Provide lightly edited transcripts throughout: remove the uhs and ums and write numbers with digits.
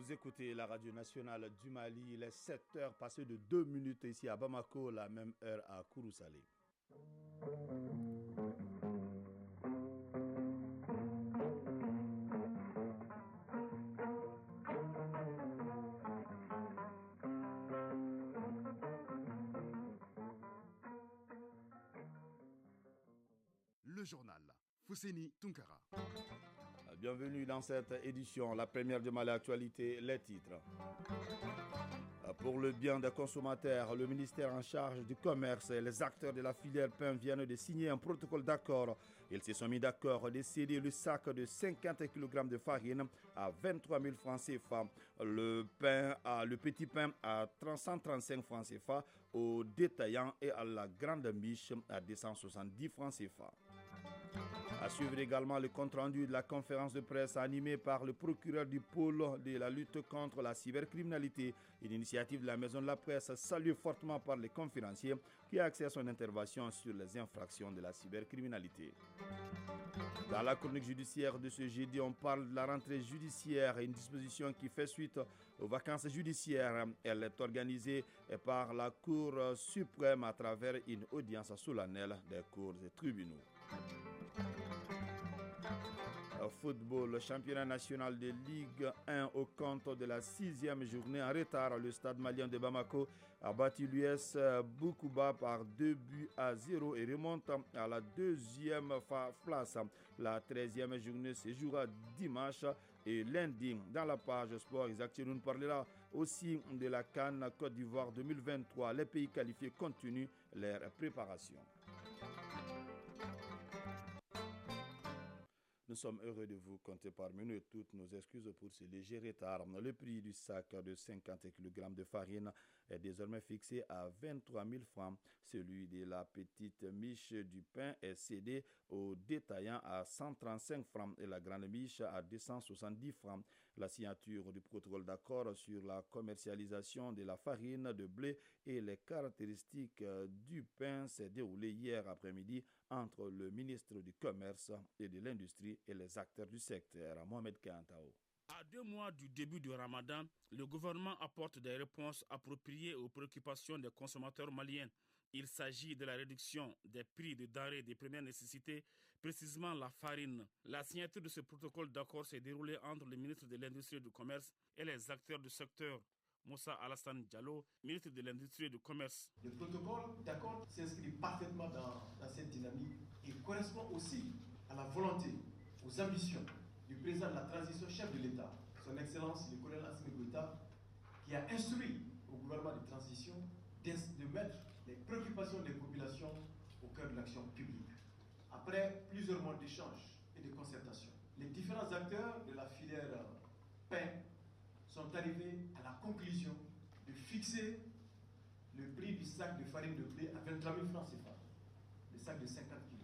Vous écoutez la radio nationale du Mali, il est 7h passées de 2 minutes ici à Bamako, la même heure à Kourousalé. Le journal. Fousséni Tunkara. Bienvenue dans cette édition, la première de Mali Actualité, les titres. Pour le bien des consommateurs, le ministère en charge du commerce et les acteurs de la filière pain viennent de signer un protocole d'accord. Ils se sont mis d'accord de céder le sac de 50 kg de farine à 23 000 francs CFA, le petit pain à 135 francs CFA, aux détaillants et à la grande miche à 270 francs CFA. À suivre également le compte-rendu de la conférence de presse animée par le procureur du pôle de la lutte contre la cybercriminalité, une initiative de la Maison de la Presse saluée fortement par les conférenciers qui a accès à son intervention sur les infractions de la cybercriminalité. Dans la chronique judiciaire de ce jeudi, on parle de la rentrée judiciaire, une disposition qui fait suite aux vacances judiciaires. Elle est organisée par la Cour suprême à travers une audience solennelle des cours et tribunaux. Football, le championnat national de Ligue 1 au compte de la 6e journée en retard. Le stade malien de Bamako a battu l'US Boukouba par 2-0 et remonte à la 2e place. La 13e journée se jouera dimanche et lundi. Dans la page sport, Isaac Tcheroun parlera aussi de la CAN Côte d'Ivoire 2023. Les pays qualifiés continuent leur préparation. Nous sommes heureux de vous compter parmi nous et toutes nos excuses pour ce léger retard. Le prix du sac de 50 kg de farine est désormais fixé à 23 000 francs. Celui de la petite miche du pain est cédé aux détaillants à 135 francs et la grande miche à 270 francs. La signature du protocole d'accord sur la commercialisation de la farine de blé et les caractéristiques du pain s'est déroulée hier après-midi entre le ministre du Commerce et de l'Industrie et les acteurs du secteur. Mohamed Kantao. À 2 mois du début du Ramadan, le gouvernement apporte des réponses appropriées aux préoccupations des consommateurs maliens. Il s'agit de la réduction des prix de denrées de première nécessité, précisément la farine. La signature de ce protocole d'accord s'est déroulée entre le ministre de l'Industrie et du Commerce et les acteurs du secteur. Moussa Alassane Diallo, ministre de l'Industrie et du Commerce. Le protocole d'accord s'inscrit parfaitement dans cette dynamique et correspond aussi à la volonté, aux ambitions du président de la transition, chef de l'État, son Excellence le colonel Assimi Goïta, qui a instruit au gouvernement de transition de mettre les préoccupations des populations au cœur de l'action publique. Après plusieurs mois d'échanges et de concertation, les différents acteurs de la filière pain sont arrivés à la conclusion de fixer le prix du sac de farine de blé à 23 000 francs CFA, le sac de 50 kg.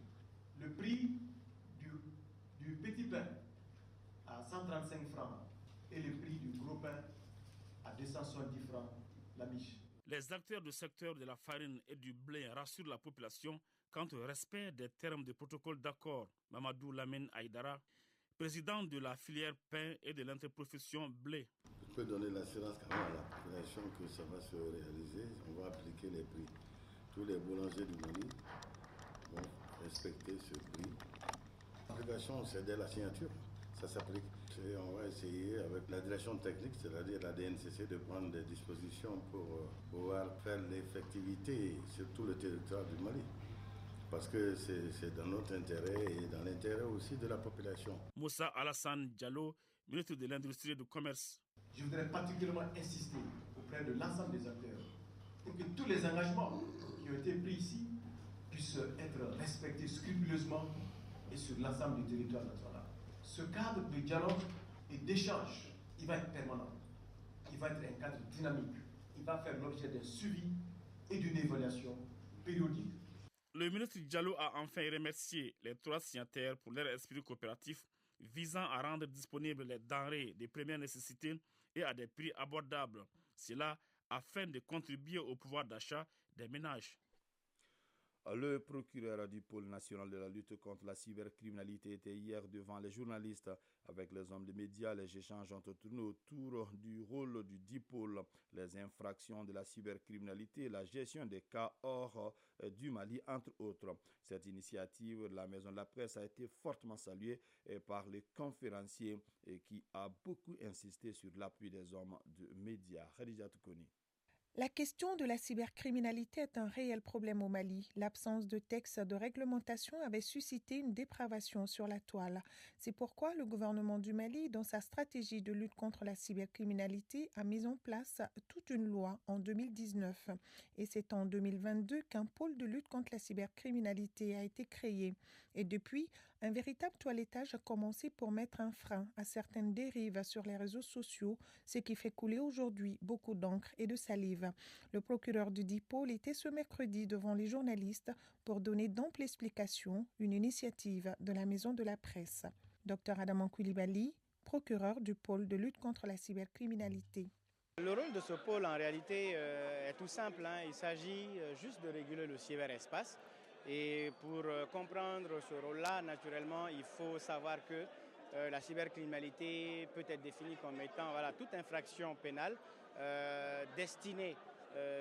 Le prix du petit pain à 135 francs et le prix du gros pain à 270 francs la miche. Les acteurs du secteur de la farine et du blé rassurent la population quant au respect des termes du protocole d'accord. Mamadou Lamine Aïdara, président de la filière pain et de l'interprofession blé. Je peux donner l'assurance quand même à la population que ça va se réaliser. On va appliquer les prix. Tous les boulangers du Mali vont respecter ce prix. L'application, c'est dès la signature. Ça s'applique. Et on va essayer avec la direction technique, c'est-à-dire la DNCC, de prendre des dispositions pour pouvoir faire l'effectivité sur tout le territoire du Mali. Parce que c'est dans notre intérêt et dans l'intérêt aussi de la population. Moussa Alassane Diallo, ministre de l'Industrie et du Commerce. Je voudrais particulièrement insister auprès de l'ensemble des acteurs pour que tous les engagements qui ont été pris ici puissent être respectés scrupuleusement et sur l'ensemble du territoire national. Ce cadre de dialogue et d'échange, il va être permanent. Il va être un cadre dynamique. Il va faire l'objet d'un suivi et d'une évaluation périodique. Le ministre Diallo a enfin remercié les 3 signataires pour leur esprit coopératif visant à rendre disponibles les denrées de première nécessité et à des prix abordables. Cela afin de contribuer au pouvoir d'achat des ménages. Le procureur du pôle national de la lutte contre la cybercriminalité était hier devant les journalistes Avec les hommes des médias, les échanges ont tourné autour du rôle du dipôle, les infractions de la cybercriminalité et la gestion des cas hors du Mali, entre autres. Cette initiative de la Maison de la Presse a été fortement saluée par les conférenciers qui a beaucoup insisté sur l'appui des hommes de médias. Khadija Toukoni. La question de la cybercriminalité est un réel problème au Mali. L'absence de texte de réglementation avait suscité une dépravation sur la toile. C'est pourquoi le gouvernement du Mali, dans sa stratégie de lutte contre la cybercriminalité, a mis en place toute une loi en 2019. Et c'est en 2022 qu'un pôle de lutte contre la cybercriminalité a été créé. Et depuis, un véritable toilettage a commencé pour mettre un frein à certaines dérives sur les réseaux sociaux, ce qui fait couler aujourd'hui beaucoup d'encre et de salive. Le procureur du dipôle était ce mercredi devant les journalistes pour donner d'amples explications, une initiative de la Maison de la Presse. Dr Adaman Koulibaly, procureur du pôle de lutte contre la cybercriminalité. Le rôle de ce pôle en réalité est tout simple. Il s'agit juste de réguler le cyberespace. Et pour comprendre ce rôle-là, naturellement, il faut savoir que la cybercriminalité peut être définie comme étant toute infraction pénale destinée,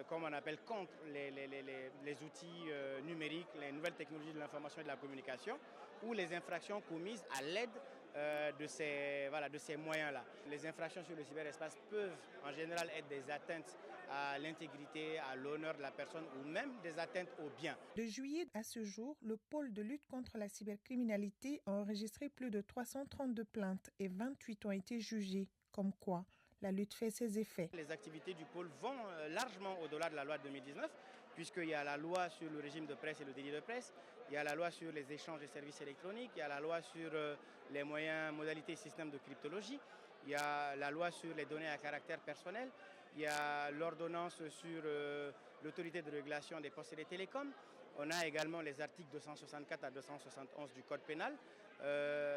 comme on appelle, contre les outils numériques, les nouvelles technologies de l'information et de la communication, ou les infractions commises à l'aide de ces moyens-là. Les infractions sur le cyberespace peuvent en général être des atteintes à l'intégrité, à l'honneur de la personne ou même des atteintes aux biens. De juillet à ce jour, le pôle de lutte contre la cybercriminalité a enregistré plus de 332 plaintes et 28 ont été jugées. Comme quoi, la lutte fait ses effets. Les activités du pôle vont largement au-delà de la loi de 2019, puisqu'il y a la loi sur le régime de presse et le délit de presse, il y a la loi sur les échanges de services électroniques, il y a la loi sur les moyens, modalités et systèmes de cryptologie, il y a la loi sur les données à caractère personnel, il y a l'ordonnance sur l'autorité de régulation des postes et des télécoms. On a également les articles 264 à 271 du Code pénal.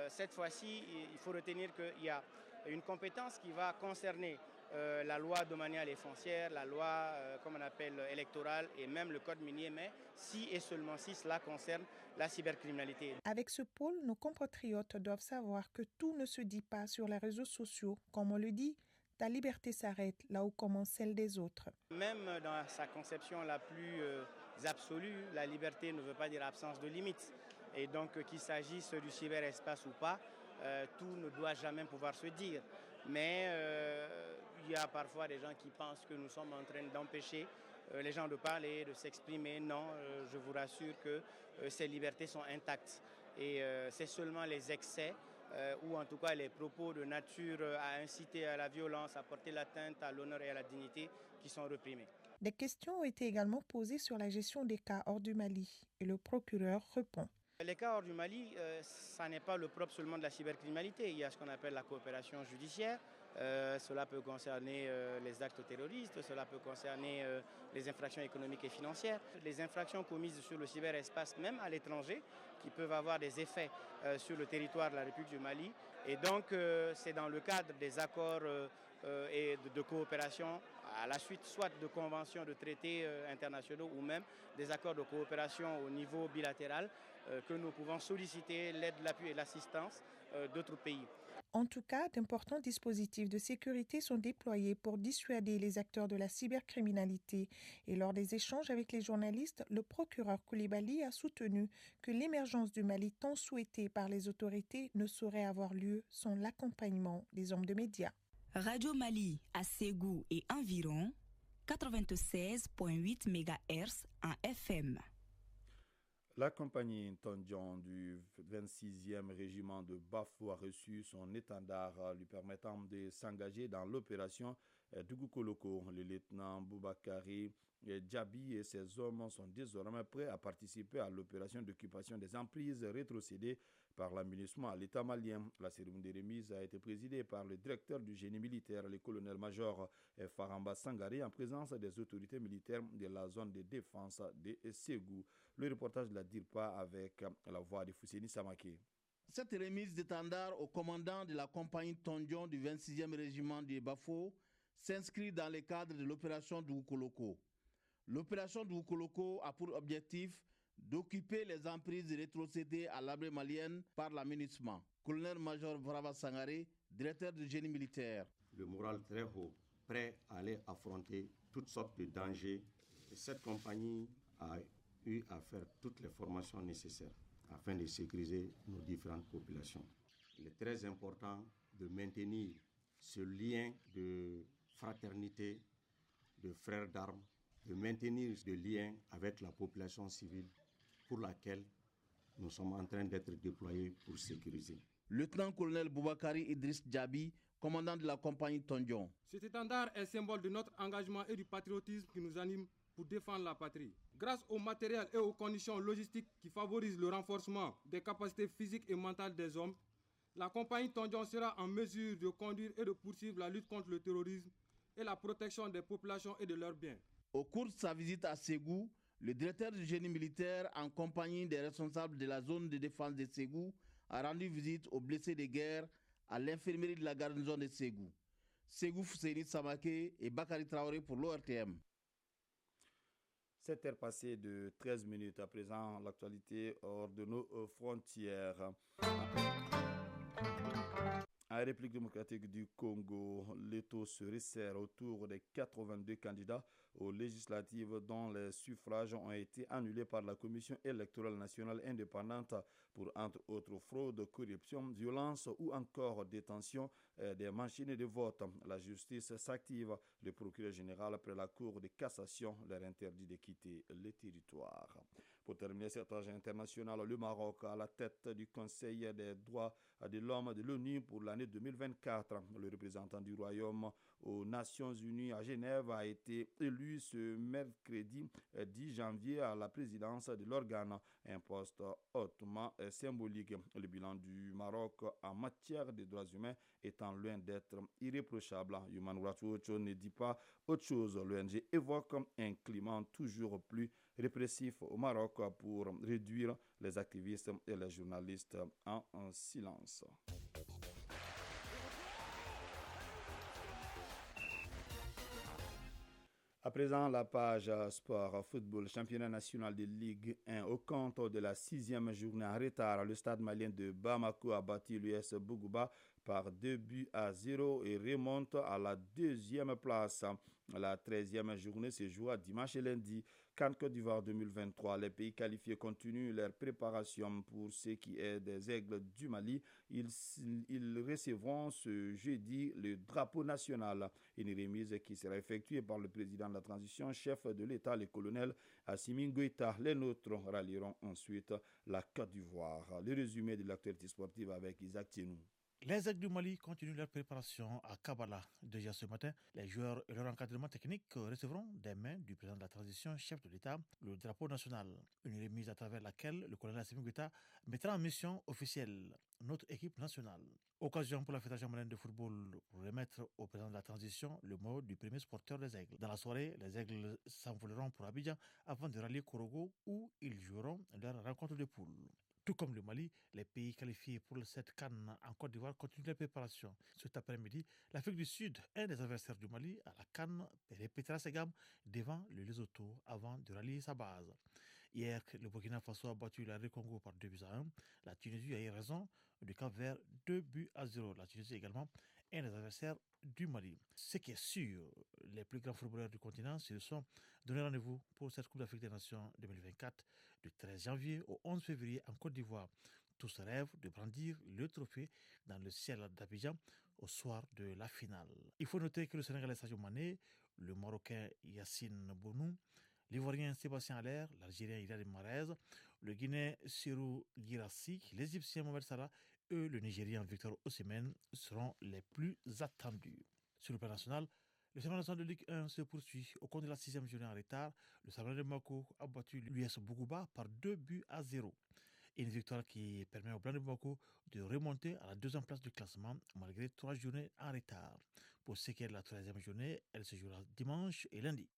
Cette fois-ci, il faut retenir qu'il y a une compétence qui va concerner la loi domaniale et foncière, la loi, comme on appelle, électorale et même le code minier, mais si et seulement si cela concerne la cybercriminalité. Avec ce pôle, nos compatriotes doivent savoir que tout ne se dit pas sur les réseaux sociaux. Comme on le dit, ta liberté s'arrête là où commence celle des autres. Même dans sa conception la plus absolue, la liberté ne veut pas dire absence de limites. Et donc qu'il s'agisse du cyberespace ou pas, tout ne doit jamais pouvoir se dire. Mais il y a parfois des gens qui pensent que nous sommes en train d'empêcher les gens de parler, de s'exprimer. Non, je vous rassure que ces libertés sont intactes. Et c'est seulement les excès ou en tout cas les propos de nature à inciter à la violence, à porter l'atteinte à l'honneur et à la dignité qui sont reprimés. Des questions ont été également posées sur la gestion des cas hors du Mali et le procureur répond. Les cas hors du Mali, ça n'est pas le propre seulement de la cybercriminalité. Il y a ce qu'on appelle la coopération judiciaire. Cela peut concerner les actes terroristes, cela peut concerner les infractions économiques et financières, les infractions commises sur le cyberespace, même à l'étranger, qui peuvent avoir des effets sur le territoire de la République du Mali. Et donc, c'est dans le cadre des accords et de coopération, à la suite soit de conventions, de traités internationaux ou même des accords de coopération au niveau bilatéral, que nous pouvons solliciter l'aide, l'appui et l'assistance d'autres pays. En tout cas, d'importants dispositifs de sécurité sont déployés pour dissuader les acteurs de la cybercriminalité. Et lors des échanges avec les journalistes, le procureur Koulibaly a soutenu que l'émergence du Mali tant souhaitée par les autorités ne saurait avoir lieu sans l'accompagnement des hommes de médias. Radio Mali à Ségou et environ 96.8 MHz en FM. La compagnie Tondion du 26e régiment de Bafou a reçu son étendard lui permettant de s'engager dans l'opération Dougoukoloko. Le lieutenant Boubakari Djabi et ses hommes sont désormais prêts à participer à l'opération d'occupation des emprises rétrocédées par l'aménagement à l'État malien. La cérémonie de remise a été présidée par le directeur du génie militaire, le colonel-major Faramba Sangari, en présence des autorités militaires de la zone de défense de Ségou. Le reportage de la DIRPA avec la voix de Fousseni Samake. Cette remise d'étendard au commandant de la compagnie Tondion du 26e régiment de Bafo s'inscrit dans le cadre de l'opération Dougoukoloko. L'opération Dougoukoloko a pour objectif d'occuper les emprises rétrocédées à l'armée malienne par la MINUSMA. Colonel-major Vrava Sangaré, directeur du génie militaire. Le moral très haut, prêt à aller affronter toutes sortes de dangers. Et cette compagnie a eu à faire toutes les formations nécessaires afin de sécuriser nos différentes populations. Il est très important de maintenir ce lien de fraternité, de frères d'armes, de maintenir ce lien avec la population civile pour laquelle nous sommes en train d'être déployés pour sécuriser. Lieutenant-colonel Boubacarry Idriss Djabi, commandant de la compagnie Tondion. Cet étendard est symbole de notre engagement et du patriotisme qui nous anime pour défendre la patrie. Grâce au matériel et aux conditions logistiques qui favorisent le renforcement des capacités physiques et mentales des hommes, la compagnie Tondion sera en mesure de conduire et de poursuivre la lutte contre le terrorisme et la protection des populations et de leurs biens. Au cours de sa visite à Ségou, le directeur du génie militaire, en compagnie des responsables de la zone de défense de Ségou, a rendu visite aux blessés de guerre à l'infirmerie de la garnison de Ségou. Ségou Fousseini Samake et Bakary Traoré pour l'ORTM. 7 heures passées de 13 minutes. À présent, l'actualité hors de nos frontières. En République démocratique du Congo, le taux se resserre autour des 82 candidats aux législatives dont les suffrages ont été annulés par la Commission électorale nationale indépendante pour, entre autres, fraude, corruption, violence ou encore détention des machines de vote. La justice s'active. Le procureur général, après la Cour de cassation, leur interdit de quitter le territoire. Pour terminer cette page internationale, le Maroc à la tête du Conseil des droits de l'homme de l'ONU pour l'année 2024. Le représentant du Royaume aux Nations Unies à Genève a été élu ce mercredi 10 janvier à la présidence de l'organe, un poste hautement symbolique. Le bilan du Maroc en matière de droits humains étant loin d'être irréprochable. Human Rights Watch ne dit pas autre chose. L'ONG évoque un climat toujours plus répressif au Maroc pour réduire les activistes et les journalistes en silence. À présent, la page sport football, championnat national de Ligue 1. Au compte de la 6e journée en retard, le stade malien de Bamako a battu l'US Bougouba par 2-0 et remonte à la 2e place. La 13e journée se joue dimanche et lundi. CAN Côte d'Ivoire 2023. Les pays qualifiés continuent leur préparation pour ce qui est des Aigles du Mali. Ils recevront ce jeudi le drapeau national. Une remise qui sera effectuée par le président de la transition, chef de l'État, le colonel Assimi Goïta. Les nôtres rallieront ensuite la Côte d'Ivoire. Le résumé de l'actualité sportive avec Isaac Tienou. Les Aigles du Mali continuent leur préparation à Kabbalah. Déjà ce matin, les joueurs et leur encadrement technique recevront des mains du président de la transition, chef de l'État, le drapeau national. Une remise à travers laquelle le colonel Assimi Goïta mettra en mission officielle notre équipe nationale. Occasion pour la Fédération malienne de football pour remettre au président de la transition le mot du premier sporteur des Aigles. Dans la soirée, les Aigles s'envoleront pour Abidjan avant de rallier Korogo où ils joueront leur rencontre de poule. Tout comme le Mali, les pays qualifiés pour cette CAN en Côte d'Ivoire continuent les préparations. Cet après-midi, l'Afrique du Sud, un des adversaires du Mali à la CAN, répétera ses gammes devant le Lesotho avant de rallier sa base. Hier, le Burkina Faso a battu la Congo par 2-1. La Tunisie a eu raison du Cap-Vert 2-0. La Tunisie également un des adversaires du Mali. Ce qui est sûr, les plus grands footballeurs du continent se sont donné rendez-vous pour cette Coupe d'Afrique des Nations 2024 du 13 janvier au 11 février en Côte d'Ivoire. Tous rêvent de brandir le trophée dans le ciel d'Abidjan au soir de la finale. Il faut noter que le Sénégalais Sadio Mané, le Marocain Yacine Bounou, l'Ivoirien Sébastien Haller, l'Algérien Iliad Mahrez, le Guinéen Serhou Guirassy, l'Égyptien Mohamed Salah et le Nigérian Victor Osimhen seront les plus attendus. Sur le plan national, le championnat national de Ligue 1 se poursuit. Au cours de la 6e journée en retard, le Sablon de Bamako a battu l'US Bougouba par 2-0. Une victoire qui permet au Blanc de Bamako de remonter à la 2e place du classement malgré 3 journées en retard. Pour ce qui est de la 13e journée, elle se jouera dimanche et lundi.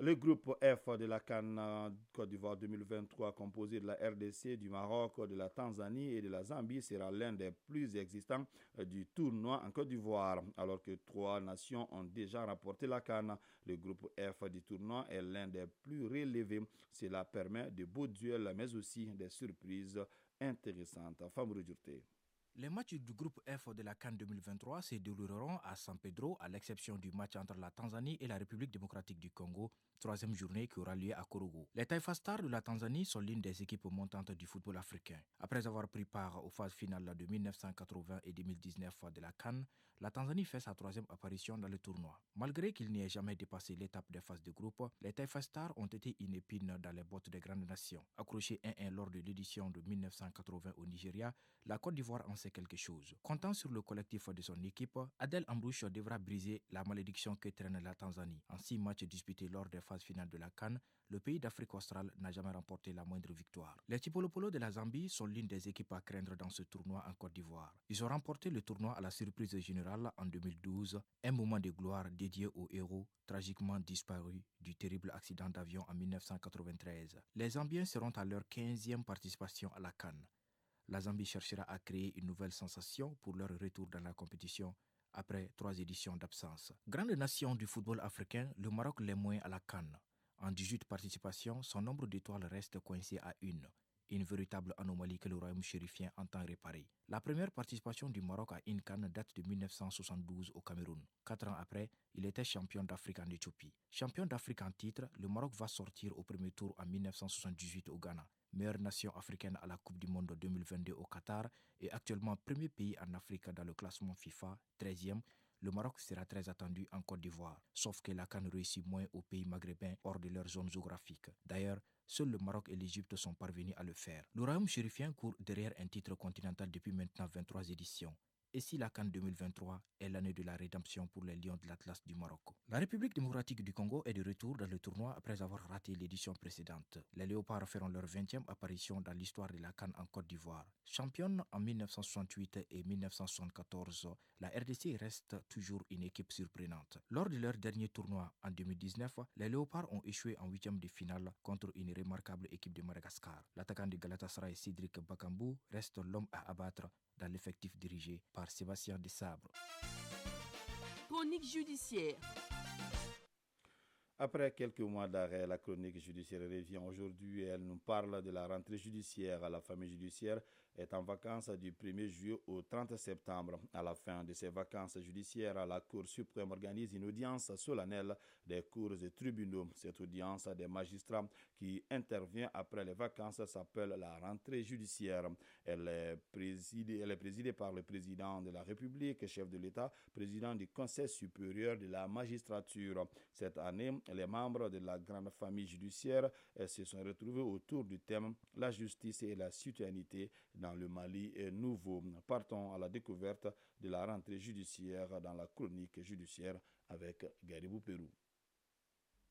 Le groupe F de la CAN Côte d'Ivoire 2023, composé de la RDC, du Maroc, de la Tanzanie et de la Zambie, sera l'un des plus existants du tournoi en Côte d'Ivoire. Alors que 3 nations ont déjà remporté la CAN, le groupe F du tournoi est l'un des plus relevés. Cela permet de beaux duels, mais aussi des surprises intéressantes. Famourou Djourté. Les matchs du groupe F de la CAN 2023 se dérouleront à San Pedro, à l'exception du match entre la Tanzanie et la République démocratique du Congo, 3e journée qui aura lieu à Korogo. Les Taifa Stars de la Tanzanie sont l'une des équipes montantes du football africain. Après avoir pris part aux phases finales de 1980 et 2019 de la CAN, la Tanzanie fait sa 3e apparition dans le tournoi. Malgré qu'il n'y ait jamais dépassé l'étape des phases de groupe, les Taifa Stars ont été une épine dans les bottes des grandes nations. Accrochés 1-1 lors de l'édition de 1980 au Nigeria, la Côte d'Ivoire en sait quelque chose. Comptant sur le collectif de son équipe, Adel Ambrouche devra briser la malédiction que traîne la Tanzanie. En 6 matchs disputés lors des phases finales de la CAN, le pays d'Afrique australe n'a jamais remporté la moindre victoire. Les Chipolopolo de la Zambie sont l'une des équipes à craindre dans ce tournoi en Côte d'Ivoire. Ils ont remporté le tournoi à la surprise générale en 2012, un moment de gloire dédié aux héros tragiquement disparus du terrible accident d'avion en 1993. Les Zambiens seront à leur 15e participation à la CAN. La Zambie cherchera à créer une nouvelle sensation pour leur retour dans la compétition après 3 éditions d'absence. Grande nation du football africain, le Maroc l'est moins à la CAN. En 18 participations, son nombre d'étoiles reste coincé à une véritable anomalie que le royaume chérifien entend réparer. La première participation du Maroc à une CAN date de 1972 au Cameroun. 4 ans après, il était champion d'Afrique en Éthiopie. Champion d'Afrique en titre, le Maroc va sortir au premier tour en 1978 au Ghana. Meilleure nation africaine à la Coupe du Monde 2022 au Qatar et actuellement premier pays en Afrique dans le classement FIFA, 13e, le Maroc sera très attendu en Côte d'Ivoire, sauf que la CAN réussit moins aux pays maghrébins hors de leur zone géographique. D'ailleurs, seuls le Maroc et l'Égypte sont parvenus à le faire. Le royaume chérifien court derrière un titre continental depuis maintenant 23 éditions. Et si la CAN 2023 est l'année de la rédemption pour les Lions de l'Atlas du Maroc. La République démocratique du Congo est de retour dans le tournoi après avoir raté l'édition précédente. Les Léopards feront leur 20e apparition dans l'histoire de la CAN en Côte d'Ivoire. Championne en 1968 et 1974, la RDC reste toujours une équipe surprenante. Lors de leur dernier tournoi en 2019, les Léopards ont échoué en 8e de finale contre une remarquable équipe de Madagascar. L'attaquant de Galatasaray Cédric Bakambu reste l'homme à abattre dans l'effectif dirigé par Sébastien Desabre. Chronique judiciaire. Après quelques mois d'arrêt, la chronique judiciaire revient aujourd'hui et elle nous parle de la rentrée judiciaire. La famille judiciaire est en vacances du 1er juillet au 30 septembre. À la fin de ces vacances judiciaires, la Cour suprême organise une audience solennelle des cours et tribunaux. Cette audience des magistrats qui intervient après les vacances s'appelle la rentrée judiciaire. Elle est présidée par le président de la République, chef de l'État, président du Conseil supérieur de la magistrature. Cette année, les membres de la grande famille judiciaire se sont retrouvés autour du thème « La justice et la citoyenneté dans le Mali nouveau ». Partons à la découverte de la rentrée judiciaire dans la chronique judiciaire avec Garibou Pérou.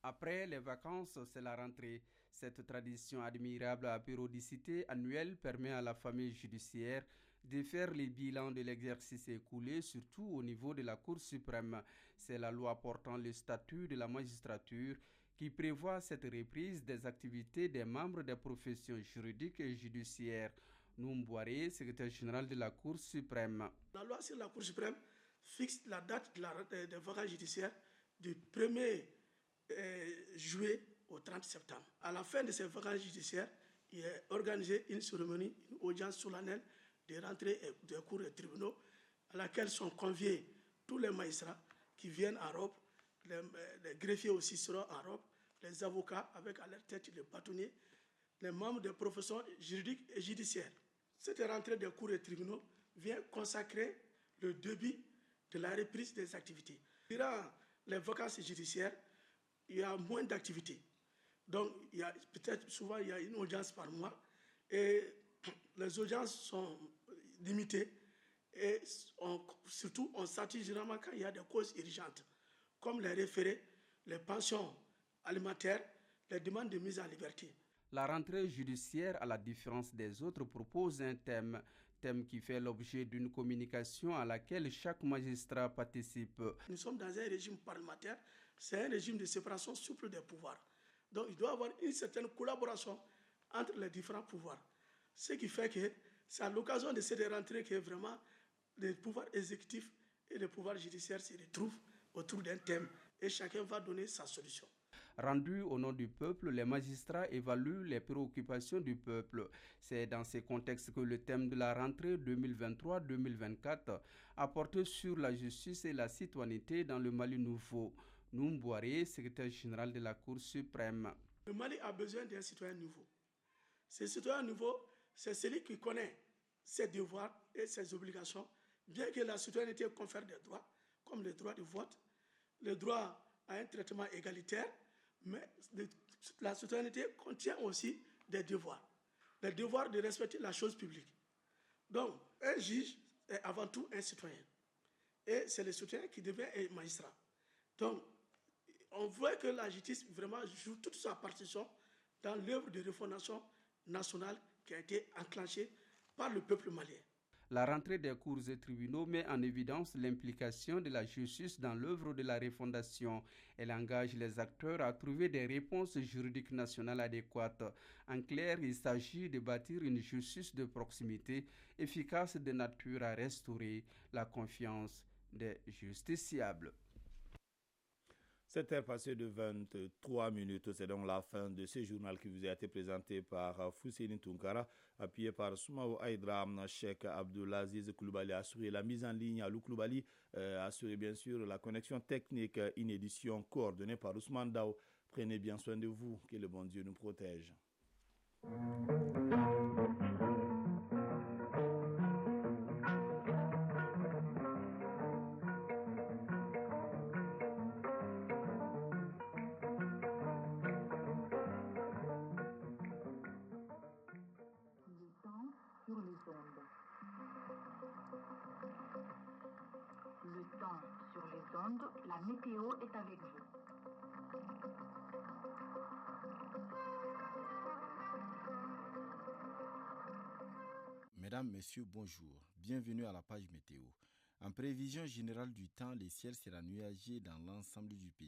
Après les vacances, c'est la rentrée. Cette tradition admirable à périodicité annuelle permet à la famille judiciaire de faire les bilans de l'exercice écoulé, surtout au niveau de la Cour suprême. C'est la loi portant le statut de la magistrature qui prévoit cette reprise des activités des membres des professions juridiques et judiciaires. Noumbouaré, secrétaire général de la Cour suprême. La loi sur la Cour suprême fixe la date des vacances judiciaires du 1er juillet au 30 septembre. À la fin de ces vacances judiciaires, il est organisé une cérémonie, une audience solennelle de rentrée des cours et tribunaux à laquelle sont conviés tous les magistrats qui viennent en robe, les greffiers aussi seront en robe, les avocats avec à leur tête les bâtonniers, les membres des professions juridiques et judiciaires. Cette rentrée des cours et tribunaux vient consacrer le début de la reprise des activités. Durant les vacances judiciaires, il y a moins d'activités. Donc, souvent, il y a une audience par mois et les audiences sont limitées et surtout, on s'attire généralement quand il y a des causes urgentes, comme les référés, les pensions alimentaires, les demandes de mise en liberté. La rentrée judiciaire, à la différence des autres, propose un thème qui fait l'objet d'une communication à laquelle chaque magistrat participe. Nous sommes dans un régime parlementaire, c'est un régime de séparation souple des pouvoirs. Donc il doit y avoir une certaine collaboration entre les différents pouvoirs. Ce qui fait que c'est à l'occasion de cette rentrée que vraiment les pouvoirs exécutifs et les pouvoirs judiciaires se retrouvent autour d'un thème et chacun va donner sa solution. Rendus au nom du peuple, les magistrats évaluent les préoccupations du peuple. C'est dans ce contexte que le thème de la rentrée 2023-2024 a porté sur la justice et la citoyenneté dans le Mali nouveau. Noum Bouaré, secrétaire général de la Cour suprême. Le Mali a besoin d'un citoyen nouveau. Ce citoyen nouveau, c'est celui qui connaît ses devoirs et ses obligations, bien que la citoyenneté confère des droits, comme le droit de vote, le droit à un traitement égalitaire, mais la citoyenneté contient aussi des devoirs. Le devoir de respecter la chose publique. Donc, un juge est avant tout un citoyen. Et c'est le citoyen qui devient un magistrat. Donc, on voit que la justice vraiment joue toute sa partition dans l'œuvre de refondation nationale qui a été enclenchée par le peuple malien. La rentrée des cours et tribunaux met en évidence l'implication de la justice dans l'œuvre de la refondation. Elle engage les acteurs à trouver des réponses juridiques nationales adéquates. En clair, il s'agit de bâtir une justice de proximité efficace de nature à restaurer la confiance des justiciables. 7h passées de 23 minutes, c'est donc la fin de ce journal qui vous a été présenté par Fousseini Tunkara, appuyé par Soumaou Aïdra, Cheikh Abdulaziz Koulibaly a assuré la mise en ligne à Lou Koulibaly, assuré bien sûr la connexion technique, une édition coordonnée par Ousmane Dao. Prenez bien soin de vous, que le bon Dieu nous protège. Sur les ondes, la météo est avec vous. Mesdames, Messieurs, bonjour. Bienvenue à la page météo. En prévision générale du temps, le ciel sera nuagé dans l'ensemble du pays.